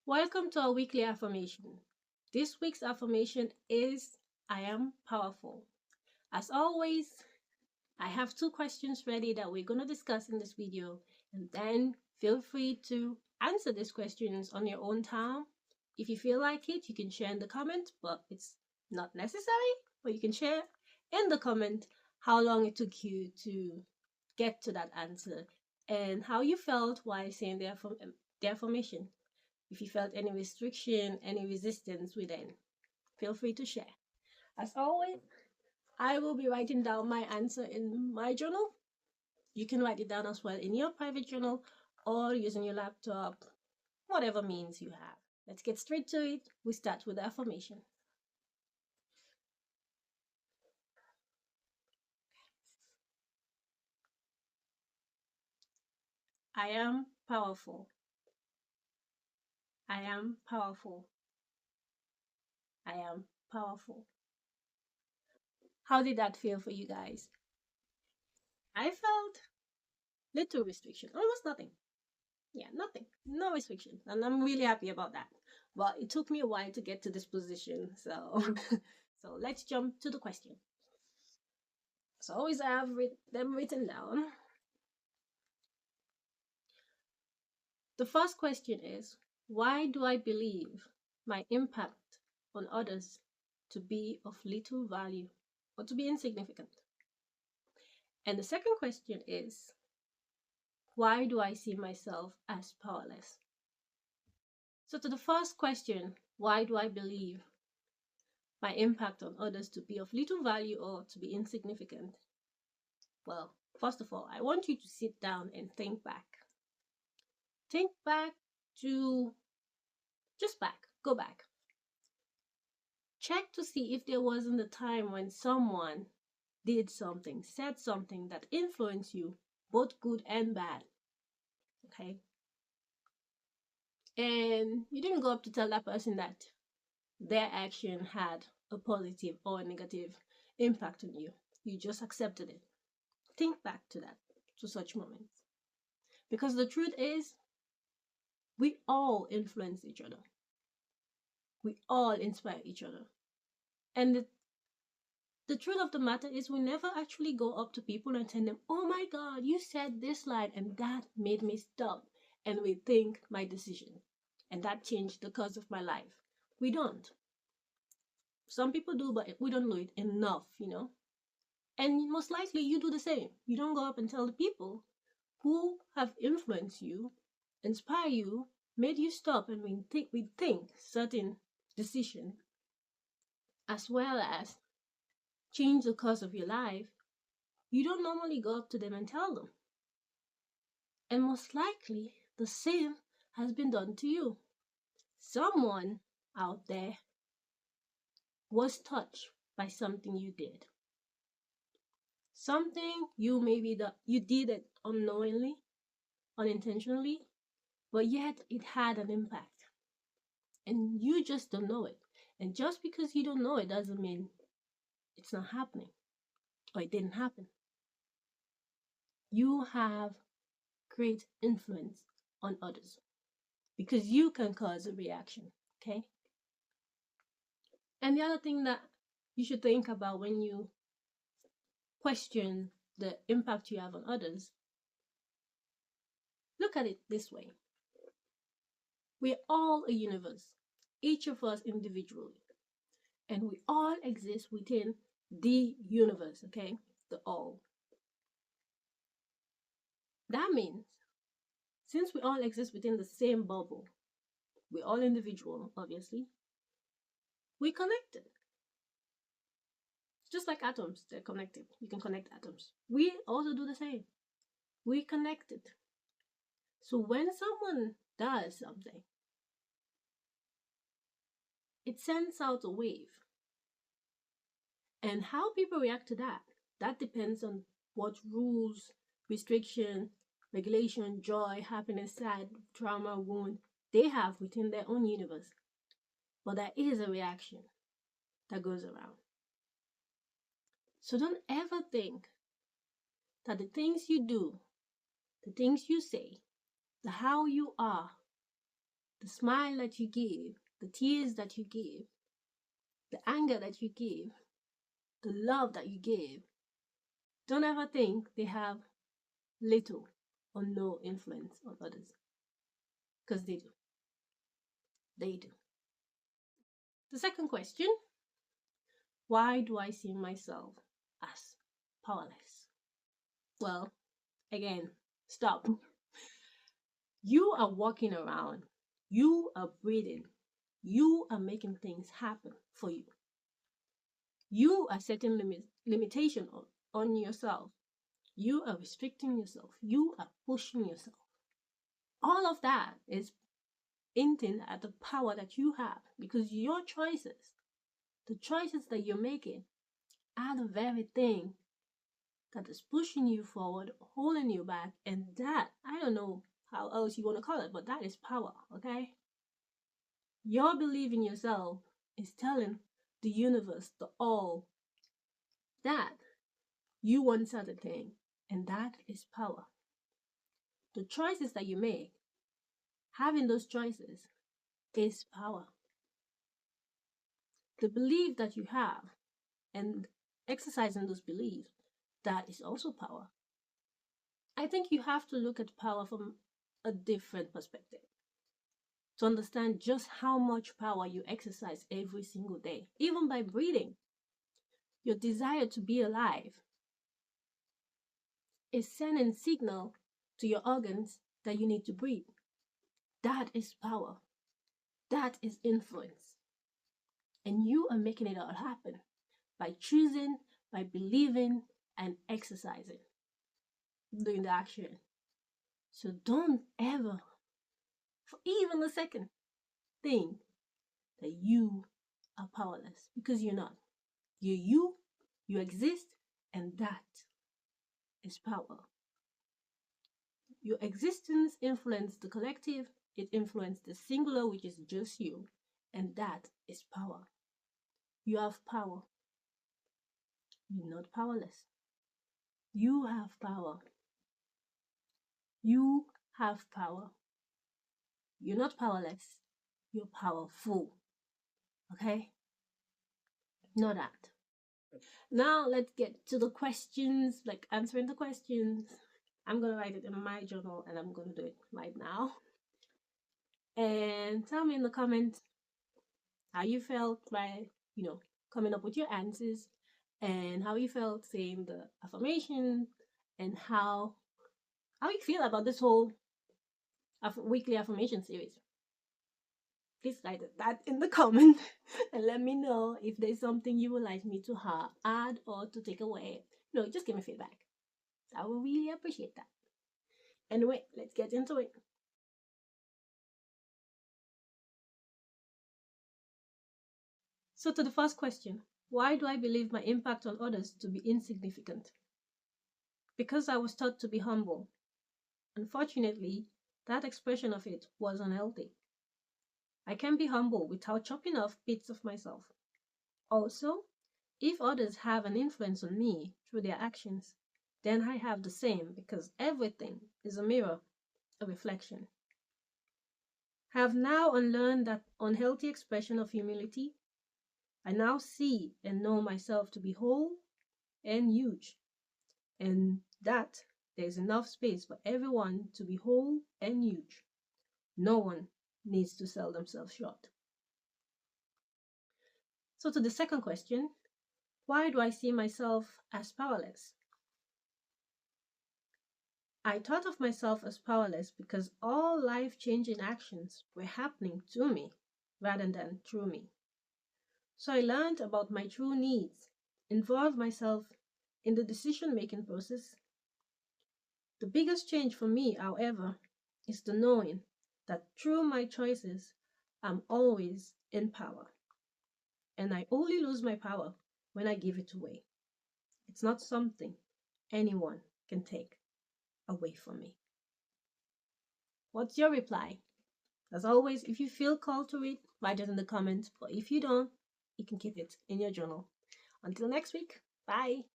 Welcome to our weekly affirmation. This week's affirmation is I am powerful. As always, I have 2 questions ready that we're going to discuss in this video, and then feel free to answer these questions on your own time. If you feel like it, you can share in the comment, but it's not necessary, but you can share in the comment how long it took you to get to that answer and how you felt while saying the affirmation. If you felt any restriction, any resistance within, feel free to share. As always, I will be writing down my answer in my journal. You can write it down as well in your private journal or using your laptop, whatever means you have. Let's get straight to it. We start with the affirmation. I am powerful. I am powerful. I am powerful. How did that feel for you guys? I felt little restriction, almost nothing. Yeah, nothing, no restriction, and I'm really happy about that. But it took me a while to get to this position, so so let's jump to the question. So always I have them written down. The first question is, why do I believe my impact on others to be of little value or to be insignificant? And the second question is, why do I see myself as powerless? So to the first question, why do I believe my impact on others to be of little value or to be insignificant? Well, first of all, I want you to sit down and think back. Think back to go back. Check to see if there wasn't a time when someone did something, said something that influenced you, both good and bad. Okay? And you didn't go up to tell that person that their action had a positive or a negative impact on you. You just accepted it. Think back to that, to such moments. Because the truth is, we all influence each other. We all inspire each other. And the truth of the matter is, we never actually go up to people and tell them, oh my God, you said this line and that made me stop and rethink my decision. And that changed the course of my life. We don't. Some people do, but we don't do it enough, And most likely you do the same. You don't go up and tell the people who have influenced you, inspire you, made you stop and rethink certain decisions, as well as change the course of your life. You don't normally go up to them and tell them. And most likely the same has been done to you. Someone out there was touched by something you did. Something you did it unknowingly, unintentionally, but yet it had an impact. And you just don't know it. And just because you don't know it doesn't mean it's not happening or it didn't happen. You have great influence on others because you can cause a reaction, okay? And the other thing that you should think about when you question the impact you have on others, look at it this way. We're all a universe, each of us individually, and we all exist within the universe, okay? The all. That means, since we all exist within the same bubble, we're all individual, obviously, we're connected. Just like atoms, they're connected. You can connect atoms. We also do the same. We're connected. So when someone does something, it sends out a wave. And how people react to that depends on what rules, restriction, regulation, joy, happiness, sad, trauma, wound they have within their own universe. But there is a reaction that goes around. So don't ever think that the things you do, the things you say, the how you are the smile that you give, the tears that you give, the anger that you give, the love that you give, don't ever think they have little or no influence on others, because they do. They do. The second question, why do I see myself as powerless? Well, again, stop. You are walking around, you are breathing, you are making things happen for you. You are setting limitation on yourself. You are restricting yourself. You are pushing yourself. All of that is hinting at the power that you have, because your choices, the choices that you're making, are the very thing that is pushing you forward, holding you back, and that, I don't know how else you want to call it, but that is power, okay? Your belief in yourself is telling the universe, the all, that you want certain thing, and that is power. The choices that you make, having those choices, is power. The belief that you have and exercising those beliefs, that is also power. I think you have to look at power from a different perspective to understand just how much power you exercise every single day, even by breathing. Your desire to be alive is sending signal to your organs that you need to breathe. That is power. That is influence. And you are making it all happen by choosing, by believing, and exercising, doing the action. So don't ever, for even a second, think that you are powerless, because you're not. You're you exist, and that is power. Your existence influences the collective, it influences the singular, which is just you, and that is power. You have power. You're not powerless. You have power. You have power. You're not powerless. You're powerful. Okay? Know that. Now let's get to the questions, like answering the questions. I'm going to write it in my journal, and I'm going to do it right now. And tell me in the comments how you felt by, coming up with your answers, and how you felt saying the affirmation, and how you feel about this whole weekly affirmation series. Please write that in the comment and let me know if there's something you would like me to add or to take away. Just give me feedback. I will really appreciate that. Anyway, let's get into it. So to the first question, why do I believe my impact on others to be insignificant? Because I was taught to be humble. Unfortunately, that expression of it was unhealthy. I can be humble without chopping off bits of myself. Also, if others have an influence on me through their actions, then I have the same, because everything is a mirror, a reflection. I have now unlearned that unhealthy expression of humility. I now see and know myself to be whole and huge, and that there is enough space for everyone to be whole and huge. No one needs to sell themselves short. So to the second question, why do I see myself as powerless? I thought of myself as powerless because all life-changing actions were happening to me rather than through me. So I learned about my true needs, involved myself in the decision-making process. The biggest change for me, however, is the knowing that through my choices, I'm always in power. And I only lose my power when I give it away. It's not something anyone can take away from me. What's your reply? As always, if you feel called to it, write it in the comments. But if you don't, you can keep it in your journal. Until next week, bye.